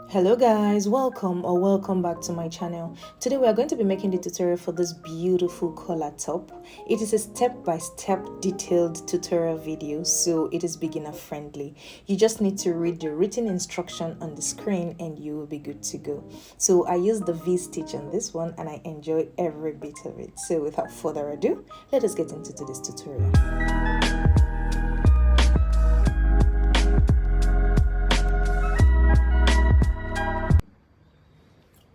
Hello guys, welcome back to my channel. Today we are going to be making the tutorial for this beautiful collar top. It is a step-by-step detailed tutorial video, so it is beginner friendly. You just need to read the written instruction on the screen and you will be good to go. So I used the V-stitch on this one and I enjoy every bit of it. So without further ado, let us get into today's tutorial.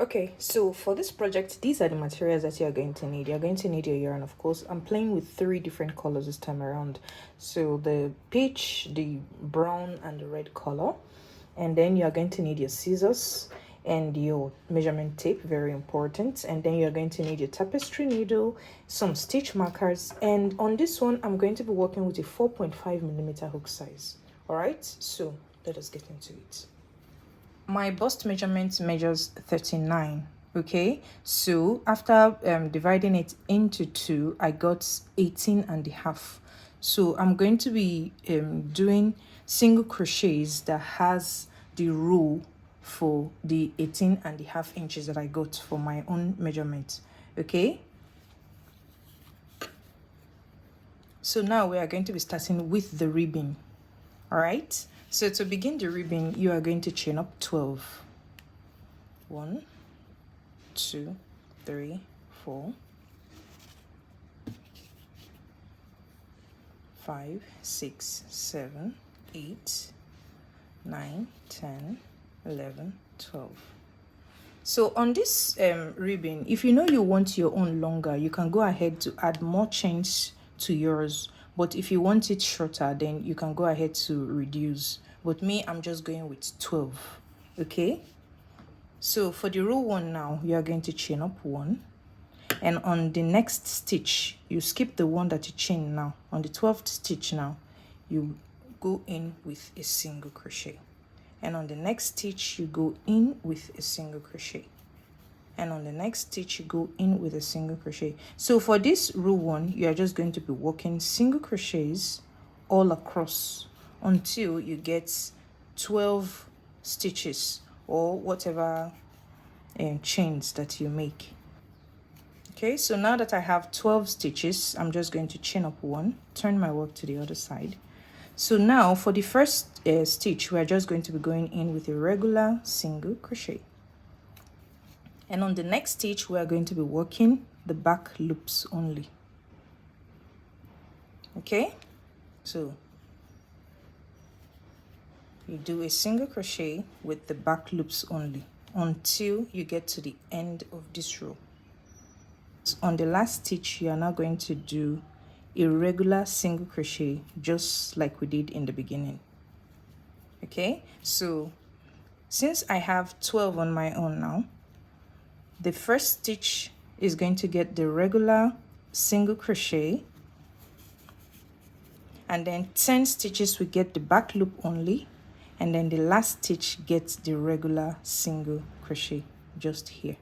Okay, so for this project, these are the materials that you're going to need. You're going to need your yarn, of course. I'm playing with 3 different colors this time around. So the peach, the brown, and the red color. And then you're going to need your scissors and your measurement tape, very important. And then you're going to need your tapestry needle, some stitch markers. And on this one, I'm going to be working with a 4.5mm hook size. All right, so let us get into it. My bust measurement measures 39. Okay, so after dividing it into 2, I got 18.5. So I'm going to be doing single crochets that has the rule for the 18.5 inches that I got for my own measurement. Okay, so now we are going to be starting with the ribbing. All right, so to begin the ribbing, you are going to chain up 12. 1, 2, 3, 4, 5, 6, 7, 8, 9, 10, 11, 12. So on this ribbon, if you know you want your own longer, you can go ahead to add more chains to yours. But if you want it shorter, then you can go ahead to reduce. But me, I'm just going with 12. Okay, so for the row 1 now, you are going to chain up 1, and on the next stitch you skip the one that you chain now. On the 12th stitch now, you go in with a single crochet, and on the next stitch you go in with a single crochet, and on the next stitch you go in with a single crochet. So for this row 1, you are just going to be working single crochets all across until you get 12 stitches or whatever chains that you make. Okay, so now that I have 12 stitches, I'm just going to chain up 1, turn my work to the other side. So now for the first stitch, we're just going to be going in with a regular single crochet, and on the next stitch we are going to be working the back loops only. Okay, so you do a single crochet with the back loops only until you get to the end of this row. So on the last stitch, you are now going to do a regular single crochet just like we did in the beginning. Okay, so since I have 12 on my own now, the first stitch is going to get the regular single crochet, and then 10 stitches we get the back loop only, and then the last stitch gets the regular single crochet just here.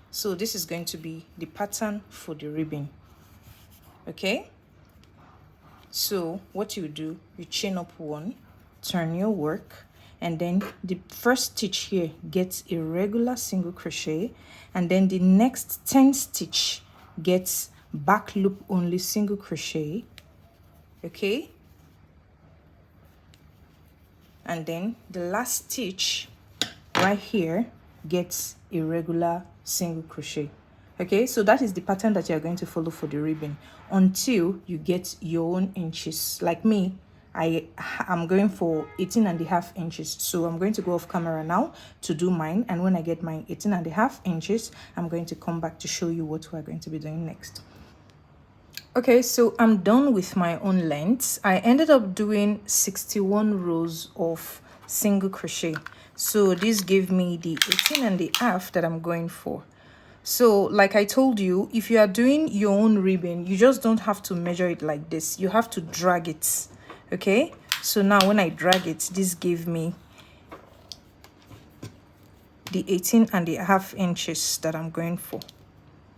So this is going to be the pattern for the ribbing. Okay, so what you do, you chain up 1, turn your work, and then the first stitch here gets a regular single crochet, and then the next 10 stitch gets back loop only single crochet. Okay, and then the last stitch right here gets a regular single crochet. Okay, so that is the pattern that you're going to follow for the ribbon until you get your own inches. Like me, I'm going for 18.5 inches, so I'm going to go off camera now to do mine, and when I get my 18.5 inches, I'm going to come back to show you what we're going to be doing next. Okay, so I'm done with my own lengths. I ended up doing 61 rows of single crochet, so this gave me the 18.5 that I'm going for. So like I told you, if you are doing your own ribbon, you just don't have to measure it like this, you have to drag it. Okay, so now when I drag it, this gave me the 18.5 inches that I'm going for.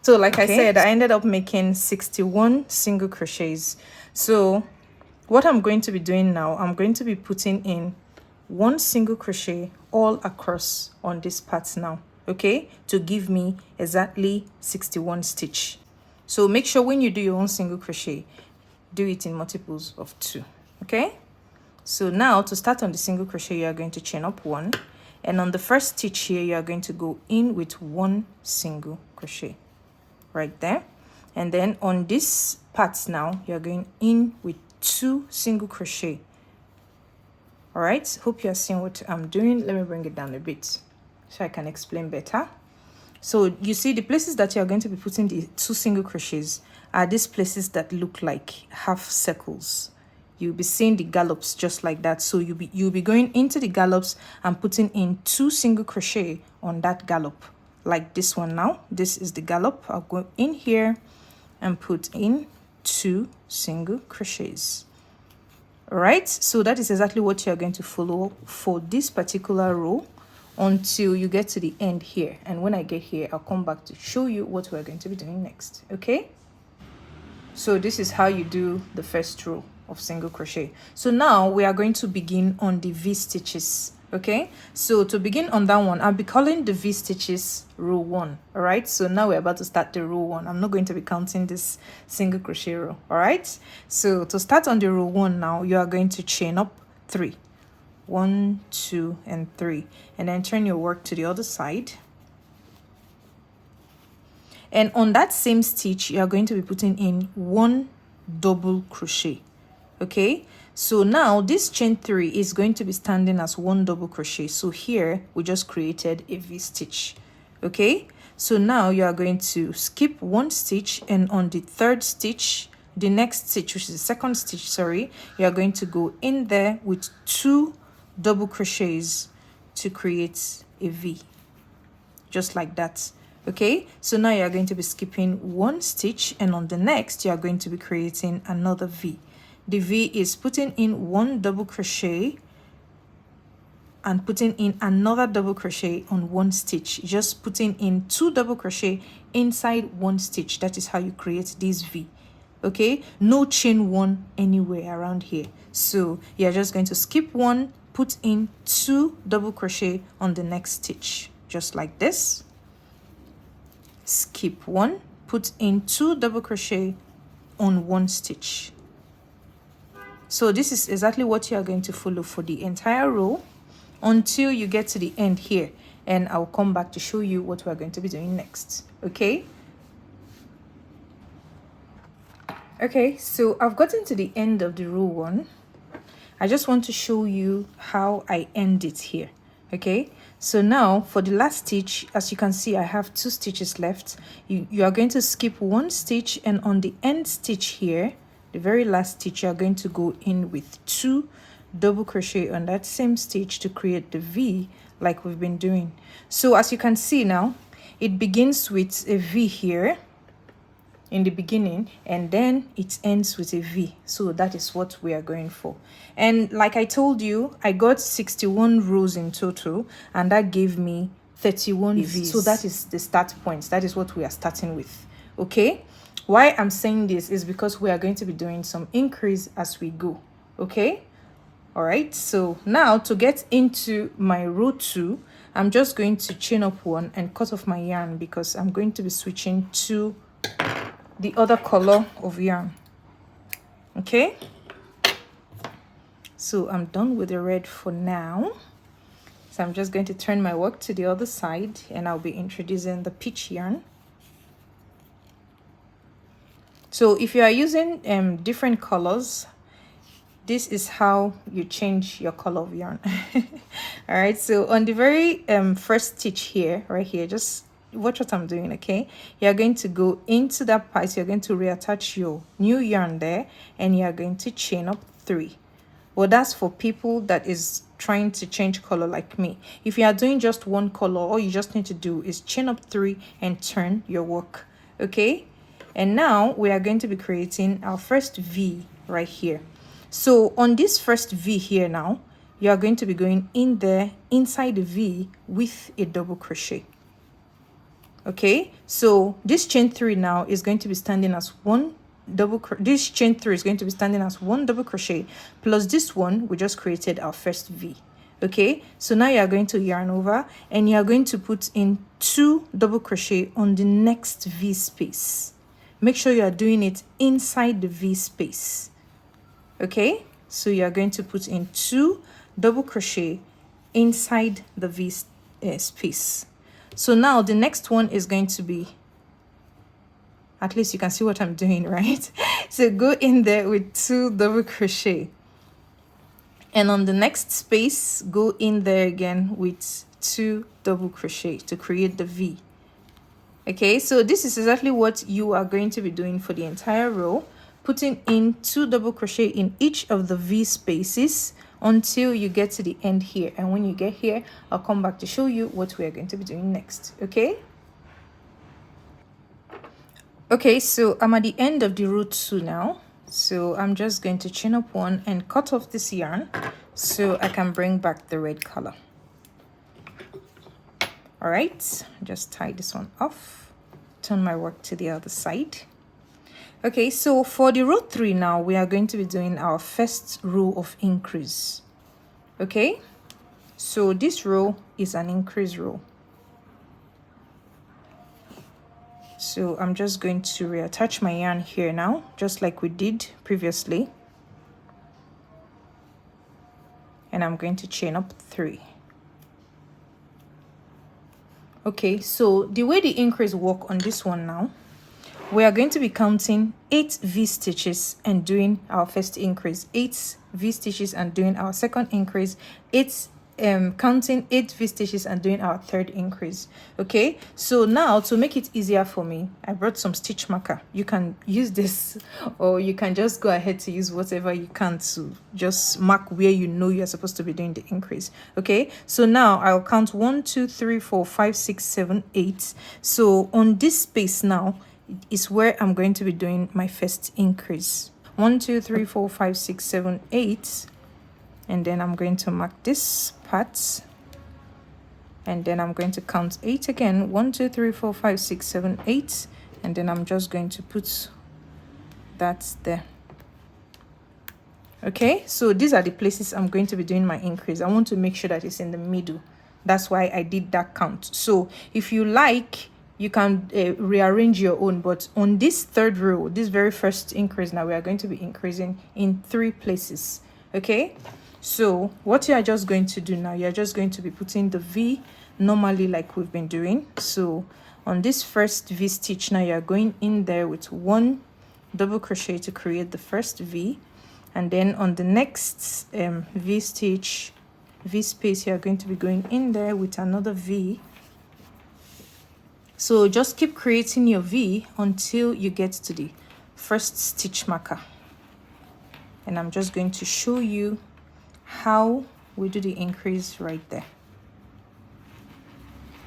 So like I said, I ended up making 61 single crochets. So what I'm going to be doing now, I'm going to be putting in 1 single crochet all across on this part now, okay, to give me exactly 61 stitch. So make sure when you do your own single crochet, do it in multiples of 2, okay. So now to start on the single crochet, you are going to chain up 1, and on the first stitch here you are going to go in with 1 single crochet right there, and then on this part now you are going in with 2 single crochet. All right, hope you are seeing what I'm doing. Let me bring it down a bit so I can explain better. So you see the places that you're going to be putting the 2 single crochets are these places that look like half circles. You'll be seeing the gallops just like that. So you'll be going into the gallops and putting in 2 single crochet on that gallop, like this one now. This is the gallop. I'll go in here and put in 2 single crochets. All right, so that is exactly what you're going to follow for this particular row until you get to the end here. And when I get here, I'll come back to show you what we're going to be doing next, okay? So this is how you do the first row of single crochet. So now we are going to begin on the V stitches, okay? So to begin on that one, I'll be calling the V stitches row 1. All right, so now we're about to start the row 1. I'm not going to be counting this single crochet row. All right, so to start on the row 1 now, you are going to chain up 3, 1, 2 and 3, and then turn your work to the other side. And on that same stitch, you are going to be putting in 1 double crochet, okay? So now this chain 3 is going to be standing as 1 double crochet. So here we just created a V stitch, okay? So now you are going to skip 1 stitch, and on the 3rd stitch, the next stitch, which is the 2nd stitch, sorry, you are going to go in there with 2 double crochets to create a V, just like that, okay? So now you are going to be skipping 1 stitch, and on the next you are going to be creating another V. The V is putting in 1 double crochet and putting in another double crochet on 1 stitch, just putting in 2 double crochet inside 1 stitch. That is how you create this V, okay? No chain 1 anywhere around here. So you're just going to skip 1, put in 2 double crochet on the next stitch, just like this. Skip 1, put in 2 double crochet on 1 stitch. So this is exactly what you are going to follow for the entire row until you get to the end here, and I'll come back to show you what we're going to be doing next, okay? Okay, so I've gotten to the end of the row 1. I just want to show you how I end it here, okay? So now for the last stitch, as you can see, I have 2 stitches left. You are going to skip 1 stitch, and on the end stitch here, the very last stitch, you are going to go in with 2 double crochet on that same stitch to create the V like we've been doing. So as you can see now, it begins with a V here in the beginning, and then it ends with a V. So that is what we are going for. And like I told you, I got 61 rows in total, and that gave me 31 V's. So that is the start point. That is what we are starting with, okay? Why I'm saying this is because we are going to be doing some increase as we go, okay? All right, so now to get into my row 2, I'm just going to chain up 1 and cut off my yarn, because I'm going to be switching to the other color of yarn, okay? So I'm done with the red for now. So I'm just going to turn my work to the other side, and I'll be introducing the peach yarn. So if you are using different colors, this is how you change your color of yarn. All right, so on the very first stitch here, right here, just watch what I'm doing, okay? You're going to go into that part, you're going to reattach your new yarn there, and you're going to chain up 3. Well, that's for people that is trying to change color like me. If you are doing just one color, all you just need to do is chain up 3 and turn your work, okay? And now we are going to be creating our first V right here. So on this first V here now, you are going to be going in there inside the V with a double crochet, okay? So this chain 3 now is going to be standing as 1 double crochet. This chain 3 is going to be standing as 1 double crochet plus this one we just created our first V, Okay, so now you are going to yarn over and you are going to put in 2 double crochet on the next V space. Make sure you are doing it inside the V space. Okay, so you are going to put in 2 double crochet inside the V space. So now the next one is going to be, at least you can see what I'm doing, right? So go in there with 2 double crochet. And on the next space, go in there again with 2 double crochet to create the V. Okay, so this is exactly what you are going to be doing for the entire row, putting in 2 double crochet in each of the V spaces until you get to the end here. And when you get here, I'll come back to show you what we are going to be doing next. Okay. Okay, so I'm at the end of the row 2 now. So I'm just going to chain up 1 and cut off this yarn so I can bring back the red color. All right, just tie this one off, turn my work to the other side. Okay, so for the row 3 now, we are going to be doing our first row of increase. Okay, so this row is an increase row. So I'm just going to reattach my yarn here now, just like we did previously. And I'm going to chain up 3. Okay, so the way the increase work on this one now, we are going to be counting 8 V stitches and doing our first increase, 8 V stitches and doing our second increase, counting 8 V stitches and doing our third increase. Okay, so now to make it easier for me, I brought some stitch marker. You can use this or you can just go ahead to use whatever you can to just mark where you know you're supposed to be doing the increase. Okay, so now I'll count 1 2 3 4 5 6 7 8. So on this space now is where I'm going to be doing my first increase. 1 2 3 4 5 6 7 8. And then I'm going to mark this part, and then I'm going to count 8 again. 1 2 3 4 5 6 7 8, and then I'm just going to put that there. Okay, so these are the places I'm going to be doing my increase. I want to make sure that it's in the middle. That's why I did that count. So if you like, you can rearrange your own, but on this third row, this very first increase, now we are going to be increasing in 3 places. Okay, so what you are just going to do now, you're just going to be putting the V normally like we've been doing. So on this first V stitch now, you're going in there with 1 double crochet to create the first V, and then on the next V stitch, V space, you're going to be going in there with another V. So just keep creating your V until you get to the first stitch marker. And I'm just going to show you how we do the increase right there.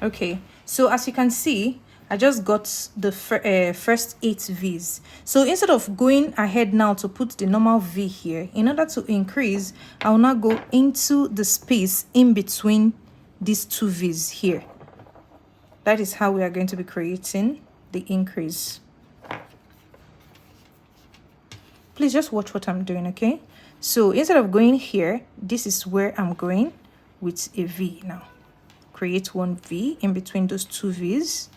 Okay, so as you can see, I just got the first 8 V's. So instead of going ahead now to put the normal V here, in order to increase, I will now go into the space in between these 2 V's here. That is how we are going to be creating the increase. Please just watch what I'm doing, okay? So instead of going here, this is where I'm going with a V now. Create 1 V in between those 2 V's.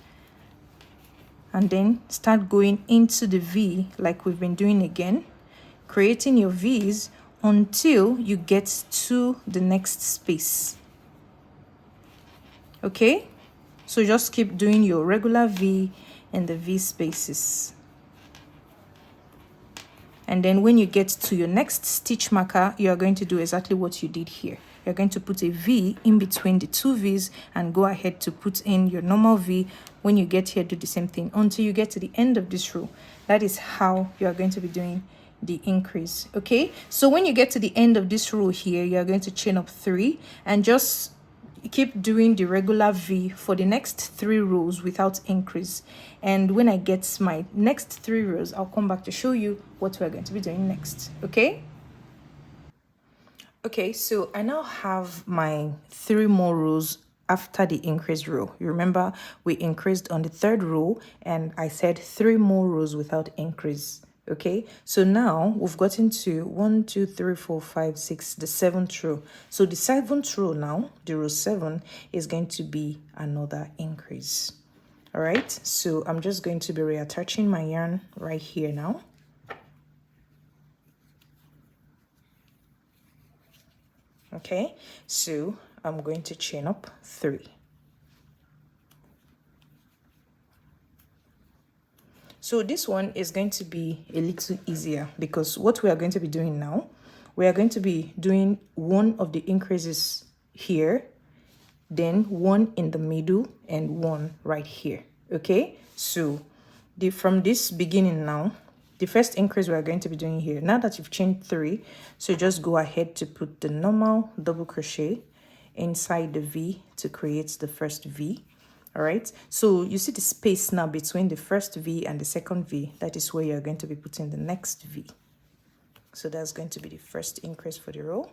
And then start going into the V like we've been doing again. Creating your V's until you get to the next space. Okay? So just keep doing your regular V in the V spaces. And then when you get to your next stitch marker, you are going to do exactly what you did here. You're going to put a V in between the 2 V's and go ahead to put in your normal V. When you get here, do the same thing until you get to the end of this row. That is how you are going to be doing the increase. Okay, so when you get to the end of this row here, you are going to chain up 3 and just keep doing the regular V for the next 3 rows without increase. And when I get my next 3 rows, I'll come back to show you what we're going to be doing next. Okay, so I now have my 3 more rows after the increase row. You remember we increased on the 3rd row and I said 3 more rows without increase. Okay, so now we've gotten to 1 2 3 4 5 6, the 7th row. So the 7th row now, the row 7, is going to be another increase. All right, so I'm just going to be reattaching my yarn right here now. Okay, so I'm going to chain up 3. So this one is going to be a little easier because what we are going to be doing now, we are going to be doing one of the increases here, then one in the middle and one right here. Okay, so from this beginning now, the first increase we are going to be doing here, now that you've chained 3, so just go ahead to put the normal double crochet inside the V to create the first V. All right, so you see the space now between the first V and the second V. That is where you're going to be putting the next V. So that's going to be the first increase for the row.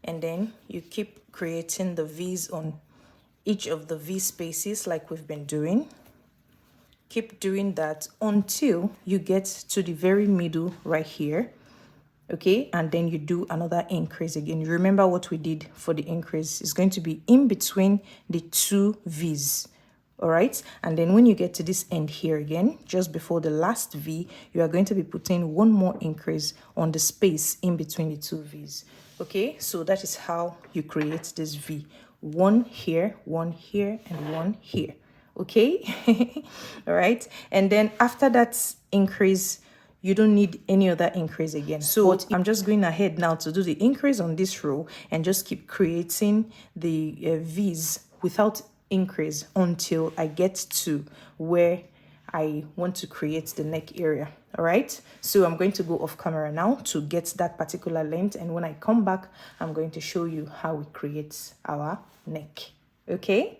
And then you keep creating the V's on each of the V spaces like we've been doing. Keep doing that until you get to the very middle right here. Okay, and then you do another increase again. You remember what we did for the increase is going to be in between the 2 V's. All right, and then when you get to this end here again, just before the last V, you are going to be putting one more increase on the space in between the 2 V's. Okay, so that is how you create this V. One here, and one here. Okay, all right, and then after that increase, you don't need any other increase again. So I'm just going ahead now to do the increase on this row and just keep creating the V's without increase until I get to where I want to create the neck area. All right, so I'm going to go off camera now to get that particular length, and when I come back, I'm going to show you how we create our neck. Okay.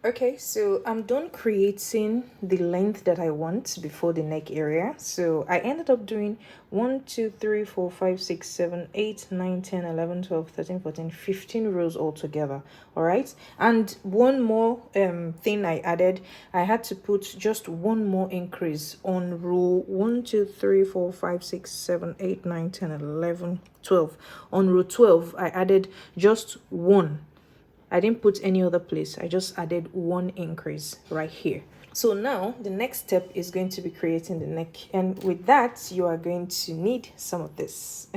Okay, so I'm done creating the length that I want before the neck area. So I ended up doing 1 2 3 4 5 6 7 8 9 10 11 12 13 14 15 rows altogether. All right, and one more thing I added, I had to put just one more increase on row 1 2 3 4 5 6 7 8 9 10 11 12. On row 12 I added just one. I didn't put any other place. I just added one increase right here. So now the next step is going to be creating the neck. And with that, you are going to need some of this.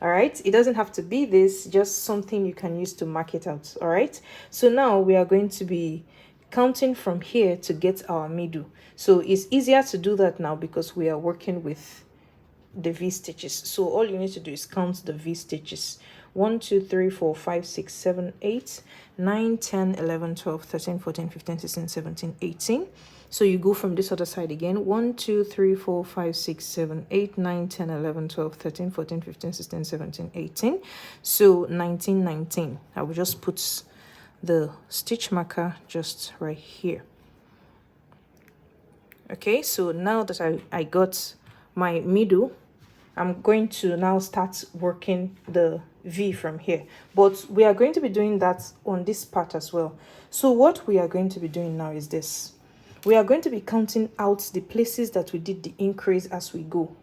All right. It doesn't have to be this, just something you can use to mark it out. All right. So now we are going to be counting from here to get our middle. So it's easier to do that now because we are working with the V stitches. So all you need to do is count the V stitches. 1 2 3 4 5 6 7 8 9 10 11 12 13 14 15 16 17 18. So you go from this other side again. 1 2 3 4 5 6 7 8 9 10 11 12 13 14 15 16 17 18. So 19 19. I will just put the stitch marker just right here. Okay, so now that I got my middle, I'm going to now start working the V from here, but we are going to be doing that on this part as well. So what we are going to be doing now is this. We are going to be counting out the places that we did the increase as we go.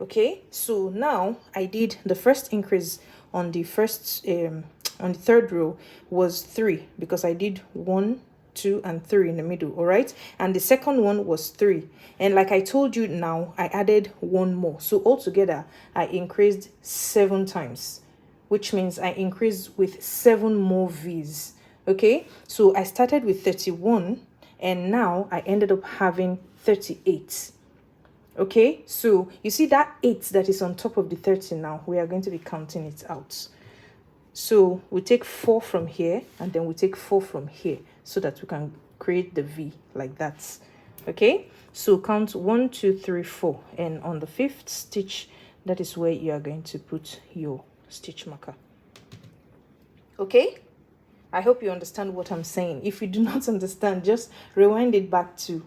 Okay, so now I did the first increase on the first on the third row was 3 because I did 1 2 and 3 in the middle. All right, and the second one was 3, and like I told you, now I added one more, so altogether I increased 7 times, which means I increased with 7 more V's. Okay, so I started with 31 and now I ended up having 38. Okay, so you see that 8 that is on top of the 30. Now we are going to be counting it out. So we take 4 from here and then we take 4 from here so that we can create the V like that. Okay, so count 1 2 3 4, and on the 5th stitch, that is where you are going to put your stitch marker. Okay, I hope you understand what I'm saying. If you do not understand, just rewind it back to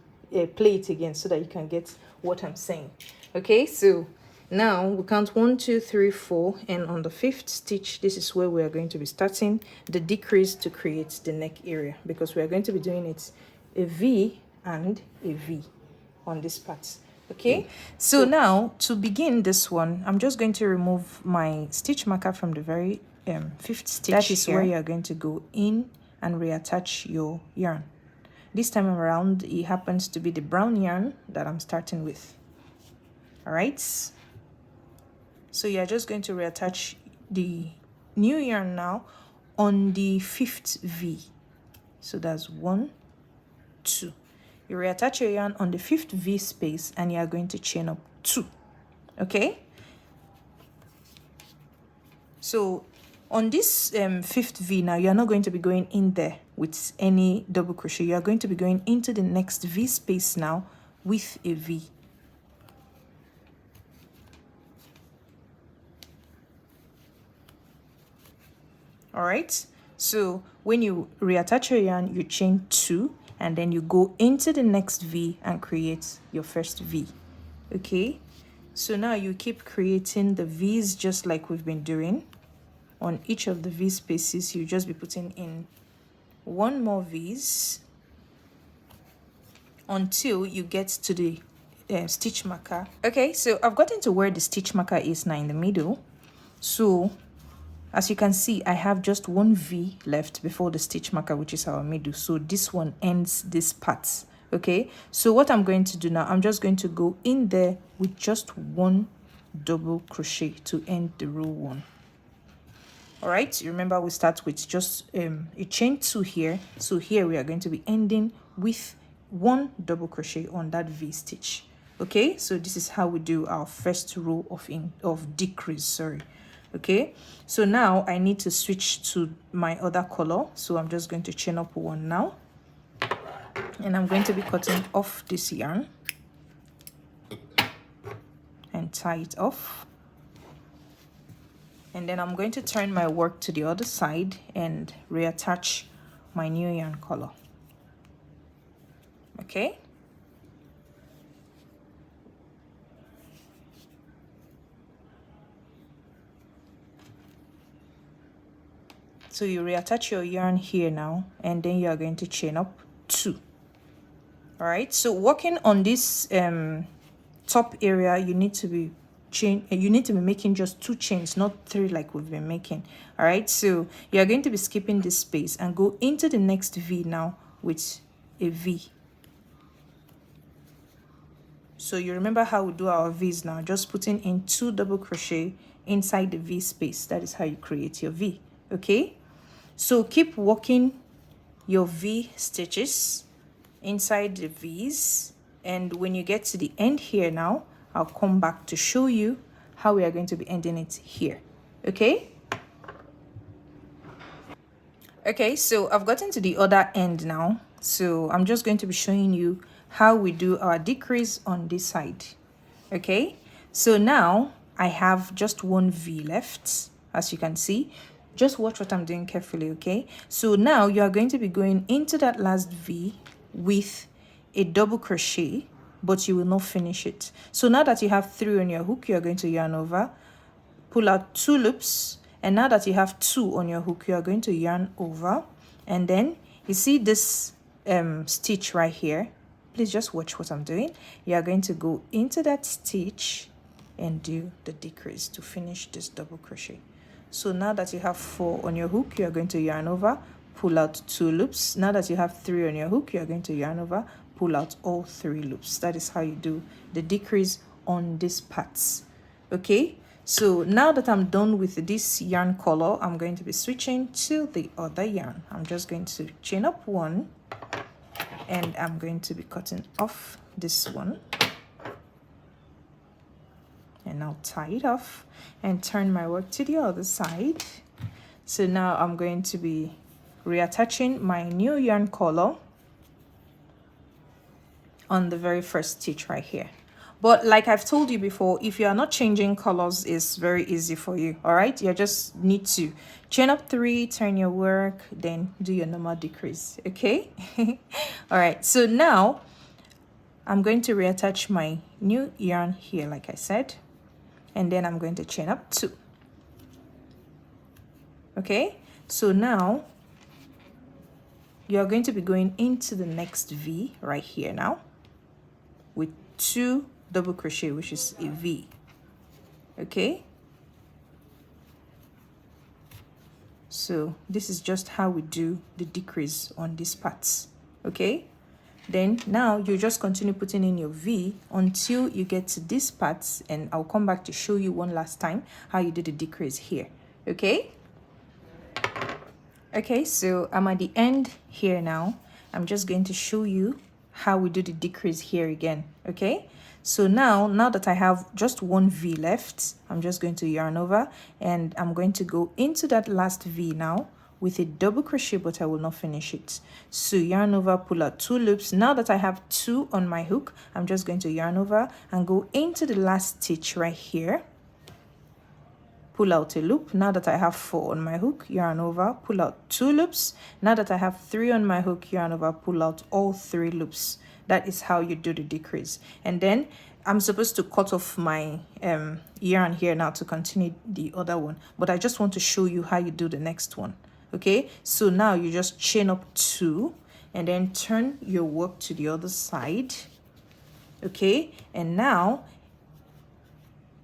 play it again so that you can get what I'm saying. Okay, so Now we count 1, 2, 3, 4, and on the 5th stitch, this is where we are going to be starting the decrease to create the neck area, because we are going to be doing it a V and a V on this part. Okay, so now to begin this one, I'm just going to remove my stitch marker from the very 5th stitch. That is where you are going to go in and reattach your yarn. This time around, it happens to be the brown yarn that I'm starting with. All right, so you're just going to reattach the new yarn now on the 5th V. So that's 1, 2. You reattach your yarn on the 5th V space and you are going to chain up 2. Okay, so on this 5th V now, you're not going to be going in there with any double crochet. You are going to be going into the next V space now with a V. All right, so when you reattach your yarn, you chain 2 and then you go into the next V and create your first V. Okay, so now you keep creating the V's just like we've been doing. On each of the V spaces, you just be putting in 1 more V's until you get to the stitch marker. Okay, so I've gotten to where the stitch marker is now in the middle. So as you can see, I have just 1 V left before the stitch marker, which is our middle. So this one ends this part. Okay, so what I'm going to do now, I'm just going to go in there with just 1 double crochet to end the row 1. All right, remember we start with just a chain 2 here. So here we are going to be ending with 1 double crochet on that V stitch. Okay, so this is how we do our first row of decrease, sorry. Okay, so now I need to switch to my other color, so I'm just going to chain up 1 now, and I'm going to be cutting off this yarn and tie it off, and then I'm going to turn my work to the other side and reattach my new yarn color. Okay, so you reattach your yarn here now, and then you are going to chain up 2. All right, so working on this top area, you need to be making just 2 chains, not 3 like we've been making. All right, so you are going to be skipping this space and go into the next V now with a V. So you remember how we do our V's now, just putting in 2 double crochet inside the V space. That is how you create your V. Okay, so keep working your V stitches inside the V's, and when you get to the end here now, I'll come back to show you how we are going to be ending it here. Okay, so I've gotten to the other end now, so I'm just going to be showing you how we do our decrease on this side. Okay, so now I have just 1 V left, as you can see. Just watch what I'm doing carefully. Okay, so now you are going to be going into that last V with a double crochet, but you will not finish it. So now that you have 3 on your hook, you are going to yarn over, pull out 2 loops, and now that you have 2 on your hook, you are going to yarn over, and then you see this stitch right here. Please just watch what I'm doing. You are going to go into that stitch and do the decrease to finish this double crochet. So now that you have 4 on your hook, you are going to yarn over, pull out 2 loops. Now that you have 3 on your hook, you are going to yarn over, pull out all 3 loops. That is how you do the decrease on these parts. Okay, so now that I'm done with this yarn color, I'm going to be switching to the other yarn. I'm just going to chain up 1, and I'm going to be cutting off this one, and I'll tie it off and turn my work to the other side. So now I'm going to be reattaching my new yarn color on the very first stitch right here. But like I've told you before, if you are not changing colors, it's very easy for you. All right, you just need to chain up 3, turn your work, then do your normal decrease. Okay. All right, so now I'm going to reattach my new yarn here, like I said. and then I'm going to chain up 2. Okay, so now you're going to be going into the next V right here now with 2 double crochet, which is a V. Okay, so this is just how we do the decrease on these parts. Okay, then now you just continue putting in your V until you get to these parts, and I'll come back to show you one last time how you do the decrease here. Okay, so I'm at the end here now. I'm just going to show you how we do the decrease here again. Okay, so now that I have just one V left, I'm just going to yarn over, and I'm going to go into that last V now with a double crochet, but I will not finish it. So yarn over, pull out 2 loops. Now that I have 2 on my hook, I'm just going to yarn over and go into the last stitch right here, pull out a loop. Now that I have 4 on my hook, yarn over, pull out 2 loops. Now that I have 3 on my hook, yarn over, pull out all 3 loops. That is how you do the decrease. And then I'm supposed to cut off my yarn here now to continue the other one, but I just want to show you how you do the next one. Okay, so now you just chain up 2 and then turn your work to the other side. Okay, and now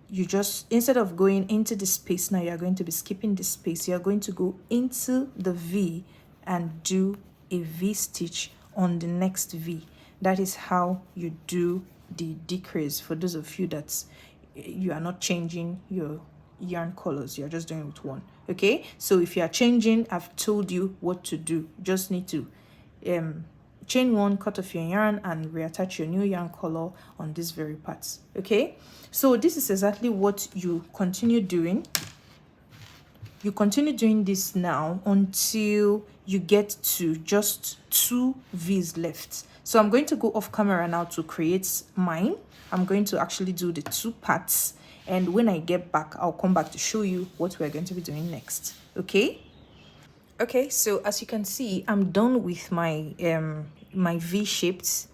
you just, instead of going into the space, now you're going to be skipping the space. You're going to go into the V and do a V stitch on the next V. That is how you do the decrease. For those of you that you are not changing your yarn colors, you're just doing it with one. Okay, so if you are changing, I've told you what to do. You just need to chain 1, cut off your yarn, and reattach your new yarn color on these very parts. Okay, so this is exactly what you continue doing. You continue doing this now until you get to just 2 V's left. So I'm going to go off camera now to create mine. I'm going to actually do the 2 parts, and when I get back, I'll come back to show you what we're going to be doing next. Okay, so as you can see, I'm done with my my V shaped.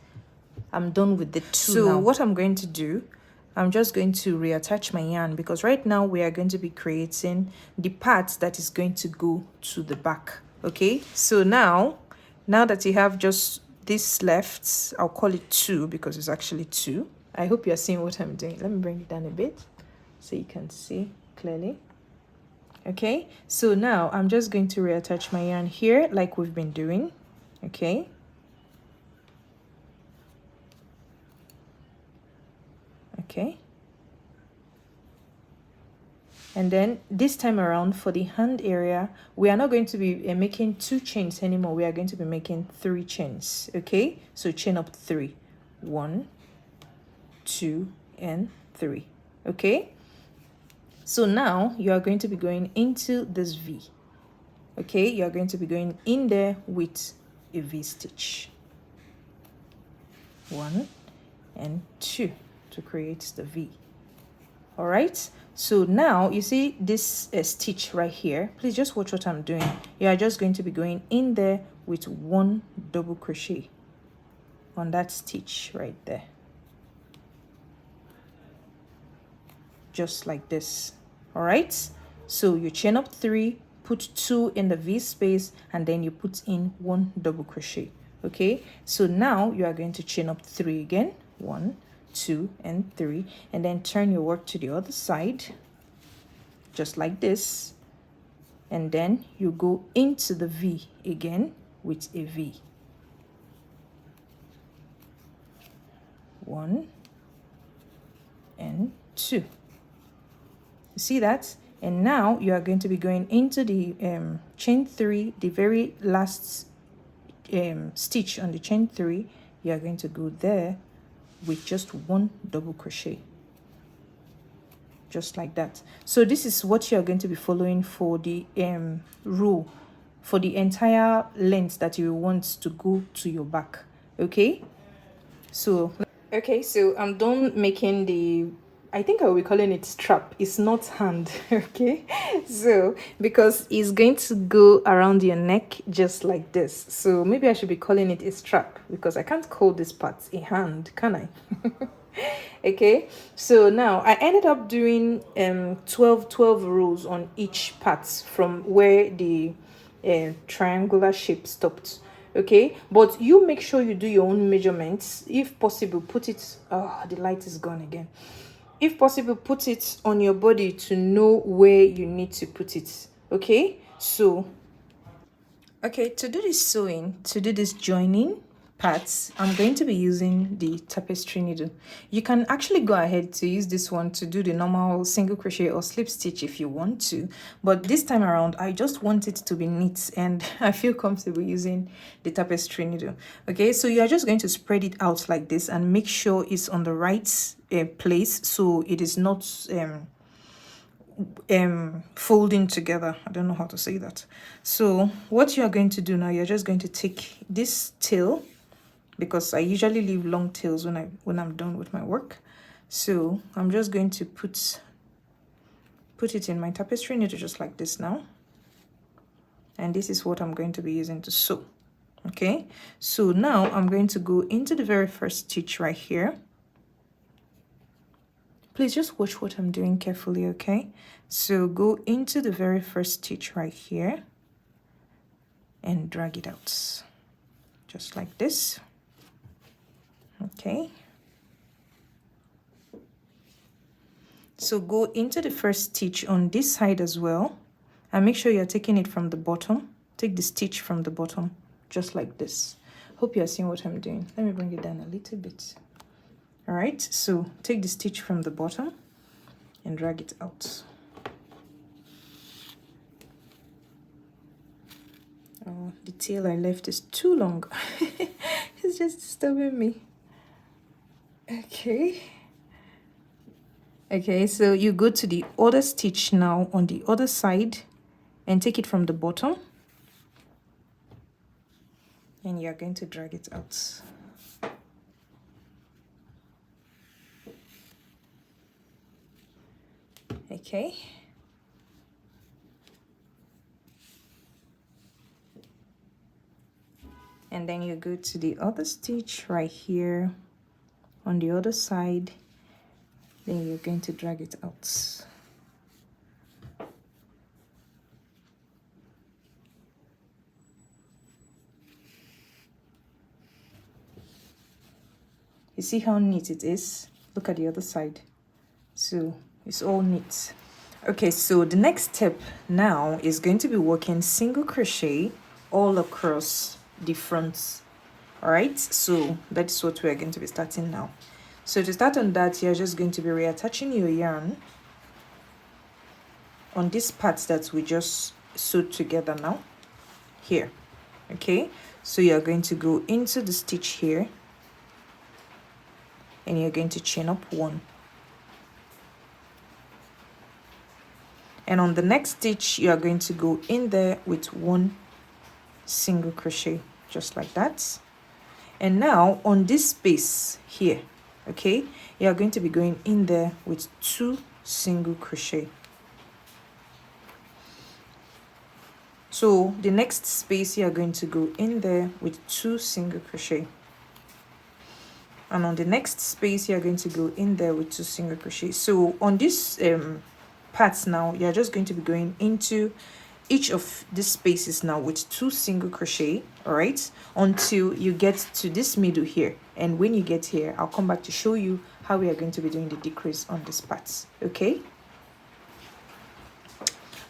I'm done with the 2. So what I'm going to do, I'm just going to reattach my yarn, because right now we are going to be creating the part that is going to go to the back. Okay, so now that you have just this left, I'll call it 2 because it's actually 2. I hope you're seeing what I'm doing. Let me bring it down a bit so you can see clearly. Okay, so now I'm just going to reattach my yarn here like we've been doing. Okay, and then this time around for the hand area, we are not going to be making 2 chains anymore. We are going to be making 3 chains. Okay, so chain up 3, 1, 2, and 3. Okay, so now you are going to be going into this V. Okay, you are going to be going in there with a V stitch, 1 and 2 to create the V. All right, so now you see this stitch right here. Please just watch what I'm doing. You are just going to be going in there with 1 double crochet on that stitch right there, just like this. All right, so you chain up 3, put 2 in the V space, and then you put in 1 double crochet. Okay, so now you are going to chain up 3 again, 1, 2, and 3, and then turn your work to the other side, just like this, and then you go into the V again with a V. 1 and 2. You see that? And now you are going to be going into the chain 3, the very last stitch on the chain 3. You are going to go there with just 1 double crochet, just like that. So this is what you are going to be following for the row, for the entire length that you want to go to your back. Okay, so I'm done making the, I think I will be calling it strap. It's not hand. Okay, so because it's going to go around your neck just like this, so maybe I should be calling it a strap, because I can't call this part a hand, can I? Okay, so now I ended up doing 12 rows on each part from where the triangular shape stopped. Okay, but you make sure you do your own measurements. If possible, put it, oh, the light is gone again. If possible, put it on your body to know where you need to put it. Okay, so okay, to do this sewing, to do this joining parts, I'm going to be using the tapestry needle. You can actually go ahead to use this one to do the normal single crochet or slip stitch if you want to, but this time around I just want it to be neat and I feel comfortable using the tapestry needle. Okay, so you are just going to spread it out like this and make sure it's on the right place, so it is not folding together. I don't know how to say that. So what you're going to do now, you're just going to take this tail, because I usually leave long tails when I'm done with my work. So I'm just going to put it in my tapestry needle just like this now, and this is what I'm going to be using to sew. Okay, so now I'm going to go into the very first stitch right here. Please just watch what I'm doing carefully, okay? So go into the very first stitch right here and drag it out, just like this. Okay. So go into the first stitch on this side as well, and make sure you're taking it from the bottom. Take the stitch from the bottom, just like this. Hope you're seeing what I'm doing. Let me bring it down a little bit. All right, so take the stitch from the bottom and drag it out. Oh, the tail I left is too long. It's just disturbing me. Okay. Okay, so you go to the other stitch now on the other side and take it from the bottom. And you're going to drag it out. Okay. And then you go to the other stitch right here on the other side. Then you're going to drag it out. You see how neat it is? Look at the other side. So it's all neat. Okay, so the next step now is going to be working single crochet all across the front. All right, so that's what we're going to be starting now. So to start on that, you're just going to be reattaching your yarn on this part that we just sewed together now here. Okay, so you're going to go into the stitch here and you're going to chain up one. And on the next stitch, you are going to go in there with one single crochet, just like that. And now on this space here, okay, you are going to be going in there with 2 single crochet. So the next space, you are going to go in there with 2 single crochet. And on the next space, you are going to go in there with 2 single crochet. So on this parts now, you're just going to be going into each of these spaces now with 2 single crochet, all right, until you get to this middle here. And when you get here, I'll come back to show you how we are going to be doing the decrease on this parts.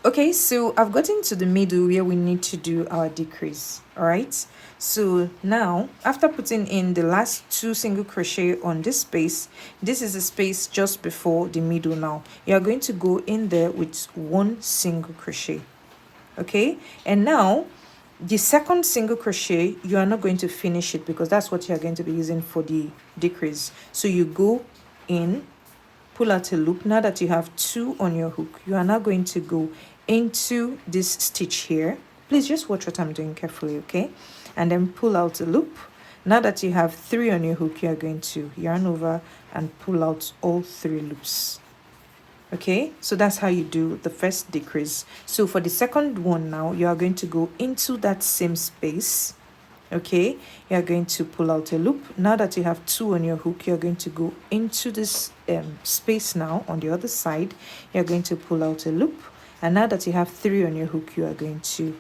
Okay, so I've gotten to the middle where we need to do our decrease. All right, so now after putting in the last 2 single crochet on this space, this is the space just before the middle. Now you're going to go in there with 1 single crochet. Okay, and now the second single crochet, you are not going to finish it because that's what you're going to be using for the decrease. So you go in, pull out a loop. Now that you have 2 on your hook, you are now going to go into this stitch here. Please just watch what I'm doing carefully, okay? And then pull out a loop. Now that you have 3 on your hook, you are going to yarn over and pull out all 3 loops. Okay, so that's how you do the first decrease. So for the second one now, you are going to go into that same space Okay, you're going to pull out a loop. Now that you have 2 on your hook, you're going to go into this space now on the other side. You're going to pull out a loop, and now that you have 3 on your hook, you are going to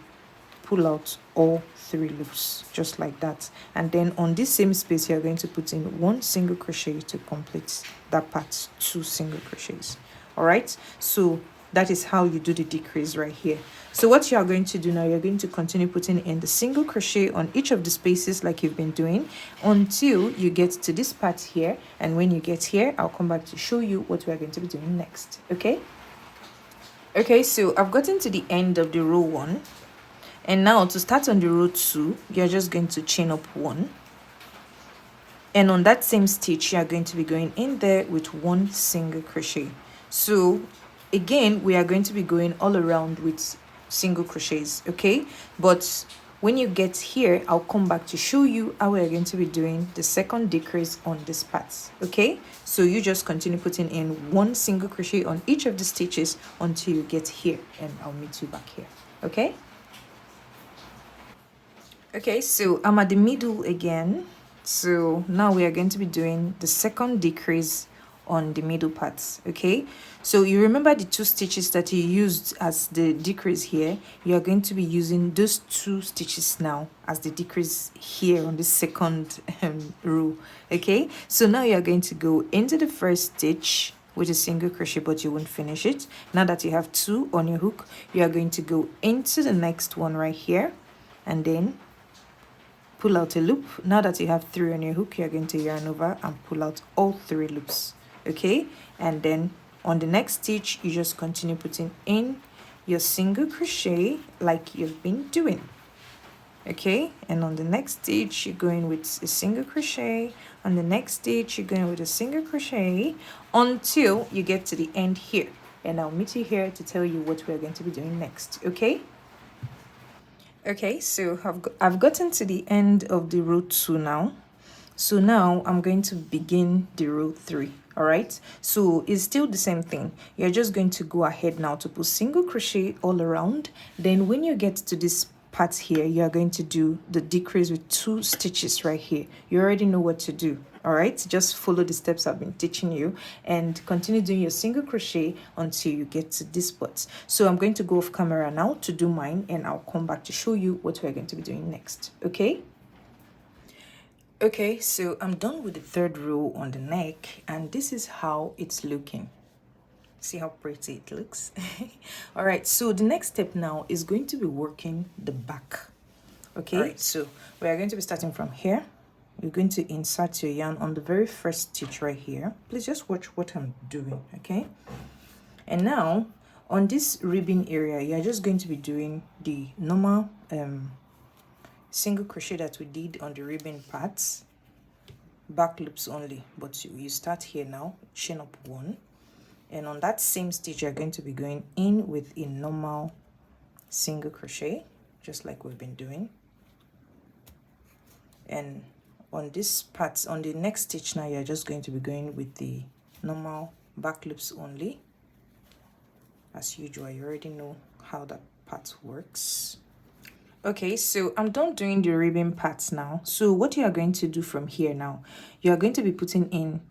pull out all 3 loops just like that. And then on this same space, you're going to put in 1 single crochet to complete that part, 2 single crochets. All right, so that is how you do the decrease right here. So what you are going to do now, you're going to continue putting in the single crochet on each of the spaces like you've been doing until you get to this part here. And when you get here, I'll come back to show you what we're going to be doing next. Okay, so I've gotten to the end of the row 1, and now to start on the row 2, you're just going to chain up 1, and on that same stitch you are going to be going in there with 1 single crochet. So again, we are going to be going all around with single crochets, okay? But when you get here, I'll come back to show you how we're going to be doing the second decrease on this part, okay? So you just continue putting in 1 single crochet on each of the stitches until you get here, and I'll meet you back here, okay? Okay, so I'm at the middle again. So now we are going to be doing the second decrease on the middle parts. Okay, so you remember the 2 stitches that you used as the decrease here. You are going to be using those 2 stitches now as the decrease here on the second row. Okay, so now you are going to go into the first stitch with a single crochet, but you won't finish it. Now that you have 2 on your hook, you are going to go into the next one right here, and then pull out a loop. Now that you have 3 on your hook, you're going to yarn over and pull out all 3 loops. Okay, and then on the next stitch, you just continue putting in your single crochet like you've been doing. Okay, and on the next stitch, you're going with a single crochet. On the next stitch, you're going with a single crochet until you get to the end here, and I'll meet you here to tell you what we're going to be doing next. Okay, so I've gotten to the end of the row 2 now. So now I'm going to begin the row 3. All right, so it's still the same thing. You're just going to go ahead now to put single crochet all around. Then when you get to this part here, you're going to do the decrease with 2 stitches right here. You already know what to do. All right, just follow the steps I've been teaching you and continue doing your single crochet until you get to this spot. So I'm going to go off camera now to do mine, and I'll come back to show you what we're going to be doing next. Okay, so I'm done with the 3rd row on the neck, and this is how it's looking. See how pretty it looks? All right, so the next step now is going to be working the back. Okay, right, so we are going to be starting from here. You're going to insert your yarn on the very first stitch right here. Please just watch what I'm doing, okay? And now on this ribbon area, you're just going to be doing the normal single crochet that we did on the ribbon parts, back loops only, but you start here now, chain up 1, and on that same stitch you're going to be going in with a normal single crochet just like we've been doing. And on this part, on the next stitch now, you're just going to be going with the normal back loops only. As usual, you already know how that part works. Okay, so I'm done doing the ribbon parts now. So what you are going to do from here now, you are going to be putting in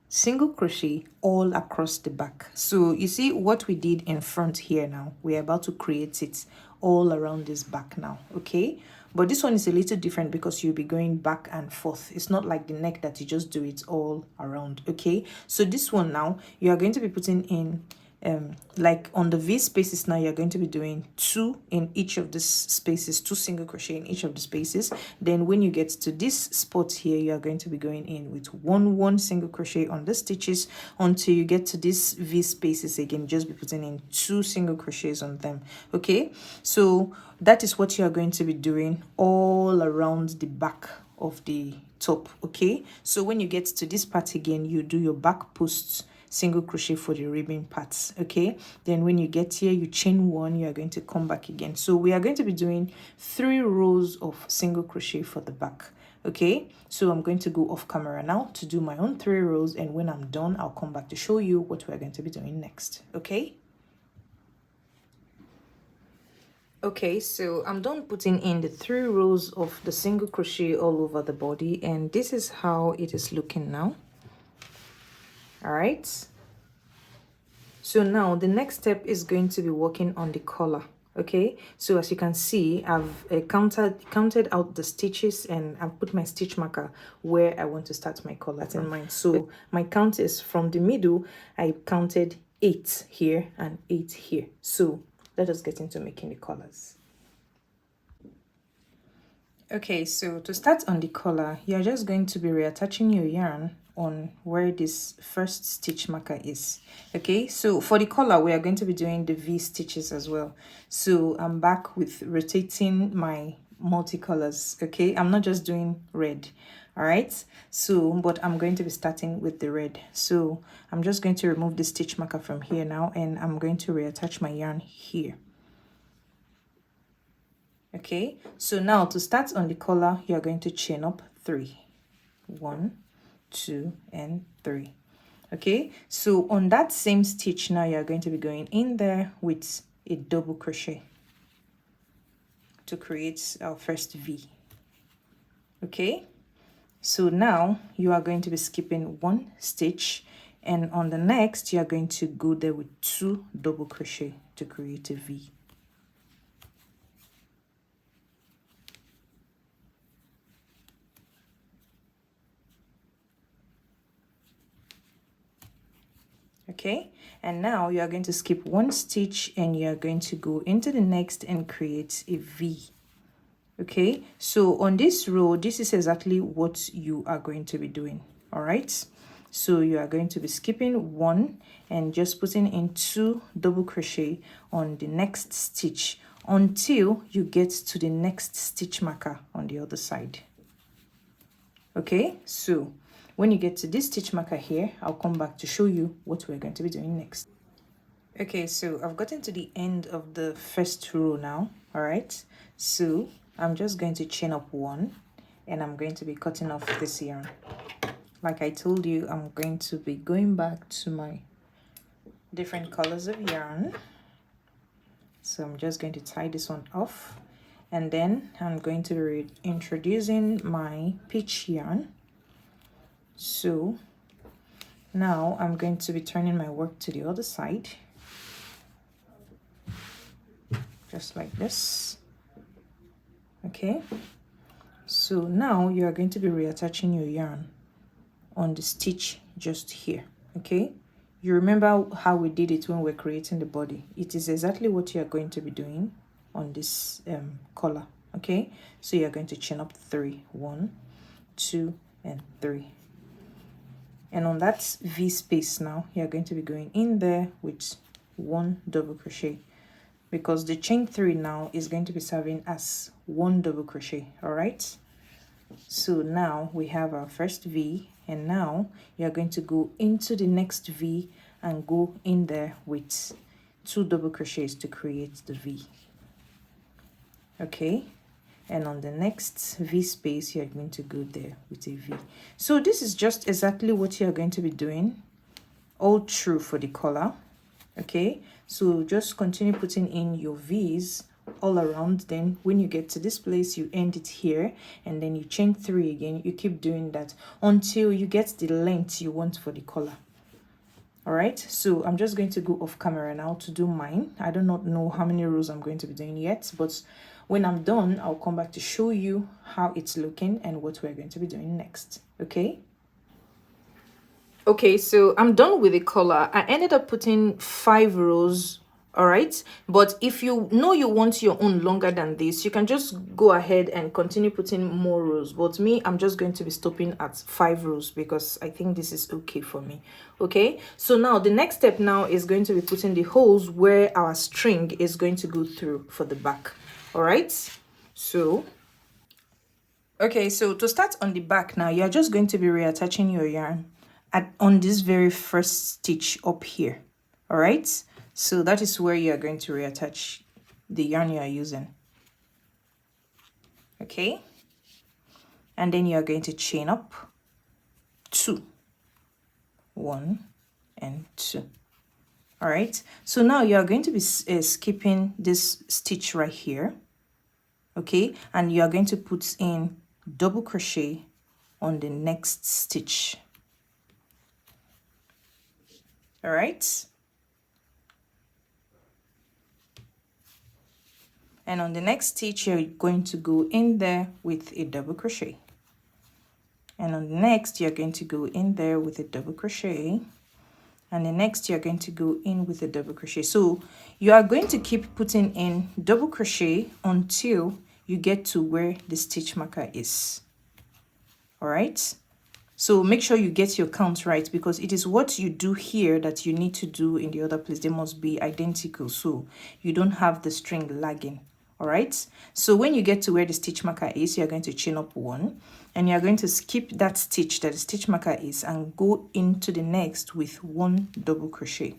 single crochet all across the back. So you see what we did in front here now, we're about to create it all around this back now. Okay, but this one is a little different because you'll be going back and forth. It's not like the neck that you just do it all around. Okay, so this one now, you are going to be putting in like on the V spaces now, you're going to be doing 2 in each of the spaces, 2 single crochet in each of the spaces. Then when you get to this spot here, you're going to be going in with one single crochet on the stitches until you get to this V spaces again. Just be putting in 2 single crochets on them. Okay, so that is what you are going to be doing all around the back of the top. Okay, so when you get to this part again, you do your back posts single crochet for the ribbon parts. Okay, then when you get here, you chain 1, you are going to come back again. So we are going to be doing 3 rows of single crochet for the back. Okay, so I'm going to go off camera now to do my own 3 rows, and when I'm done, I'll come back to show you what we're going to be doing next. Okay, Okay, so I'm done putting in the 3 rows of the single crochet all over the body, and this is how it is looking now. All right, so now the next step is going to be working on the collar. Okay, so as you can see, I've counted out the stitches, and I've put my stitch marker where I want to start my collar in mind. So my count is from the middle. I counted 8 here and 8 here. So let us get into making the collars. Okay, so to start on the collar, you're just going to be reattaching your yarn on where this first stitch marker is. Okay, so for the collar, we are going to be doing the V stitches as well. So I'm back with rotating my multicolors. Okay, I'm not just doing red. All right, so but I'm going to be starting with the red. So I'm just going to remove the stitch marker from here now, and I'm going to reattach my yarn here. Okay, so now to start on the collar, you're going to chain up 3. 1, 2, and 3. Okay, so on that same stitch now, you're going to be going in there with a double crochet to create our first V. Okay, so now you are going to be skipping 1 stitch, and on the next you are going to go there with 2 double crochet to create a V. Okay, and now you are going to skip 1 stitch, and you are going to go into the next and create a V. Okay, so on this row, this is exactly what you are going to be doing. All right, so you are going to be skipping 1 and just putting in 2 double crochet on the next stitch until you get to the next stitch marker on the other side. Okay, so when you get to this stitch marker here, I'll come back to show you what we're going to be doing next. Okay, so I've gotten to the end of the first row now. All right, so I'm just going to chain up 1, and I'm going to be cutting off this yarn. Like I told you, I'm going to be going back to my different colors of yarn. So I'm just going to tie this one off, and then I'm going to be introducing my peach yarn. So now I'm going to be turning my work to the other side, just like this. Okay, so now you are going to be reattaching your yarn on the stitch just here. Okay, you remember how we did it when we're creating the body. It is exactly what you are going to be doing on this collar. Okay, so you're going to chain up 3. 1, 2, and 3. And on that V space now, you're going to be going in there with 1 double crochet, because the chain 3 now is going to be serving as 1 double crochet. All right, so now we have our first V, and now you're going to go into the next V and go in there with 2 double crochets to create the V. Okay, and on the next V space, you're going to go there with a V. So this is just exactly what you're going to be doing all through for the collar. Okay, so just continue putting in your V's all around. Then when you get to this place, you end it here, and then you chain 3 again. You keep doing that until you get the length you want for the collar. All right, so I'm just going to go off camera now to do mine. I do not know how many rows I'm going to be doing yet, but when I'm done, I'll come back to show you how it's looking and what we're going to be doing next. Okay, okay, so I'm done with the collar. I ended up putting 5 rows. All right, but if you know you want your own longer than this, you can just go ahead and continue putting more rows. But me, I'm just going to be stopping at 5 rows because I think this is okay for me. Okay, so now the next step now is going to be putting the holes where our string is going to go through for the back. All right, so okay, so to start on the back now, you're just going to be reattaching your yarn on this very first stitch up here. All right, so that is where you are going to reattach the yarn you are using. Okay, and then you are going to chain up 2. 1 and 2. All right, so now you are going to be skipping this stitch right here, okay, and you are going to put in double crochet on the next stitch. All right, and on the next stitch you're going to go in there with a double crochet, and on the next you're going to go in there with a double crochet, and the next you're going to go in with a double crochet. So you are going to keep putting in double crochet until you get to where the stitch marker is. All right, so make sure you get your count right, because it is what you do here that you need to do in the other place. They must be identical so you don't have the string lagging. All right, so when you get to where the stitch marker is, you're going to chain up 1, and you're going to skip that stitch that the stitch marker is and go into the next with 1 double crochet,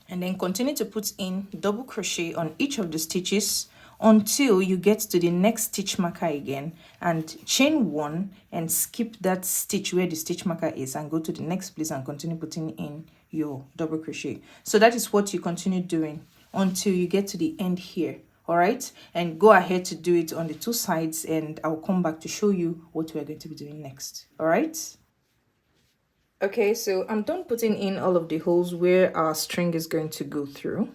and then continue to put in double crochet on each of the stitches until you get to the next stitch marker again, and chain 1 and skip that stitch where the stitch marker is and go to the next place and continue putting in your double crochet. So that is what you continue doing until you get to the end here. All right, and go ahead to do it on the 2 sides, and I'll come back to show you what we're going to be doing next. All right, okay, so I'm done putting in all of the holes where our string is going to go through.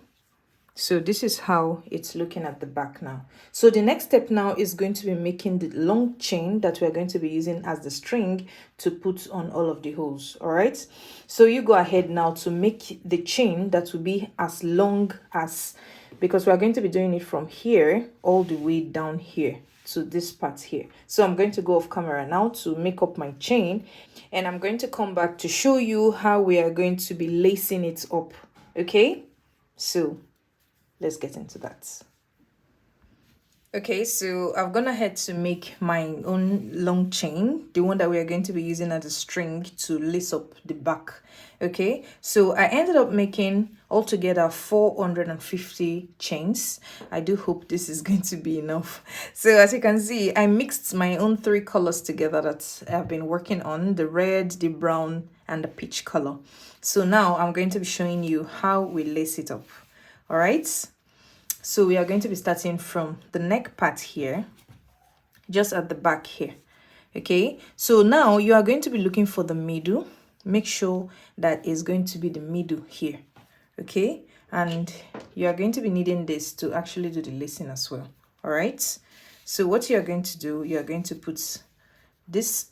So this is how it's looking at the back now. So the next step now is going to be making the long chain that we're going to be using as the string to put on all of the holes. All right, so you go ahead now to make the chain that will be as long as, because we're going to be doing it from here all the way down here to this part here. So I'm going to go off camera now to make up my chain, and I'm going to come back to show you how we are going to be lacing it up. Okay, so let's get into that. Okay, so I've gone ahead to make my own long chain, the one that we are going to be using as a string to lace up the back. Okay, so I ended up making altogether 450 chains. I do hope this is going to be enough. So as you can see, I mixed my own 3 colors together that I've been working on: the red, the brown, and the peach color. So now I'm going to be showing you how we lace it up. All right, so we are going to be starting from the neck part here, just at the back here. Okay, so now you are going to be looking for the middle. Make sure that is going to be the middle here. Okay, and you are going to be needing this to actually do the lacing as well. All right, so what you are going to do, you are going to put this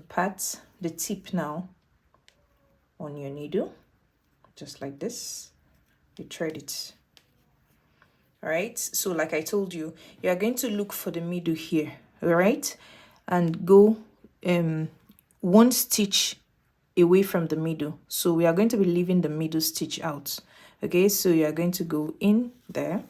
part, the tip now, on your needle, just like this. You thread it. All right, so like I told you, you are going to look for the middle here. All right, and go 1 stitch away from the middle. So we are going to be leaving the middle stitch out. Okay, so you are going to go in there,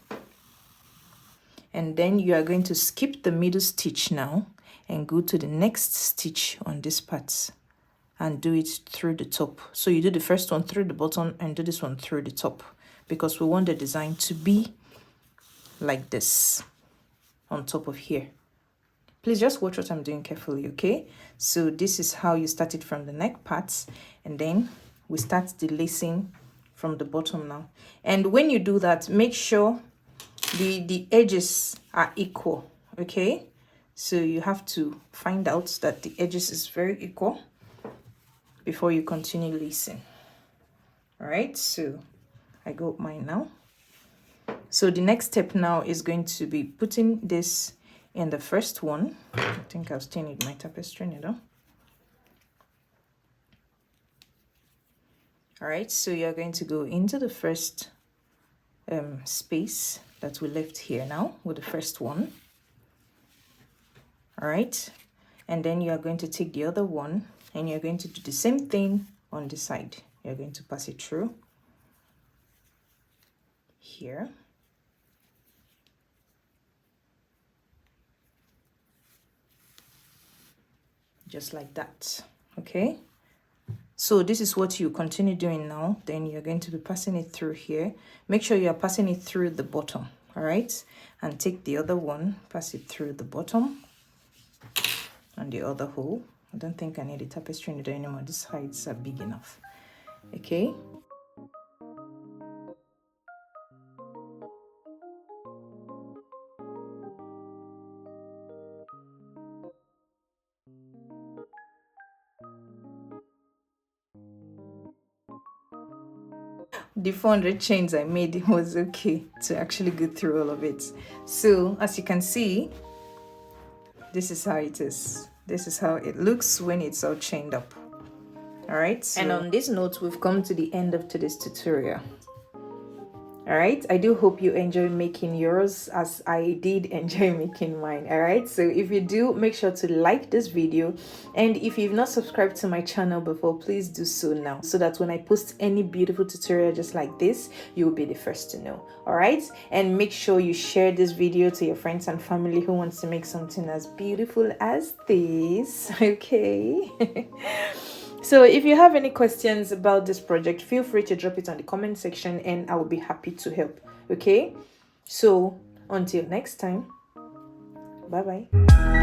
and then you are going to skip the middle stitch now and go to the next stitch on this part and do it through the top. So you do the first one through the bottom and do this one through the top, because we want the design to be like this on top of here. Please just watch what I'm doing carefully. Okay, so this is how you start it from the neck parts, and then we start the lacing from the bottom now. And when you do that, make sure the edges are equal. Okay, so you have to find out that the edges is very equal before you continue lacing. All right, so I got mine now. So the next step now is going to be putting this in the first one. I think I'll stain it with my tapestry needle. All right, so you're going to go into the first space that we left here now with the first one. All right, and then you are going to take the other one and you're going to do the same thing on the side. You're going to pass it through here. Just like that. Okay, so this is what you continue doing now. Then you're going to be passing it through here. Make sure you're passing it through the bottom. All right, and take the other one, pass it through the bottom and the other hole. I don't think I need a tapestry needle anymore. These sides are big enough. Okay, the 400 chains I made, it was okay to actually go through all of it. So as you can see, this is how it is. This is how it looks when it's all chained up. All right, so, and on this note, we've come to the end of today's tutorial. All right, I do hope you enjoy making yours as I did enjoy making mine. All right, so if you do, make sure to like this video, and if you've not subscribed to my channel before, please do so now, so that when I post any beautiful tutorial just like this, you will be the first to know. All right, and make sure you share this video to your friends and family who wants to make something as beautiful as this. Okay. So if you have any questions about this project, feel free to drop it on the comment section and I will be happy to help. Okay, so until next time, bye bye.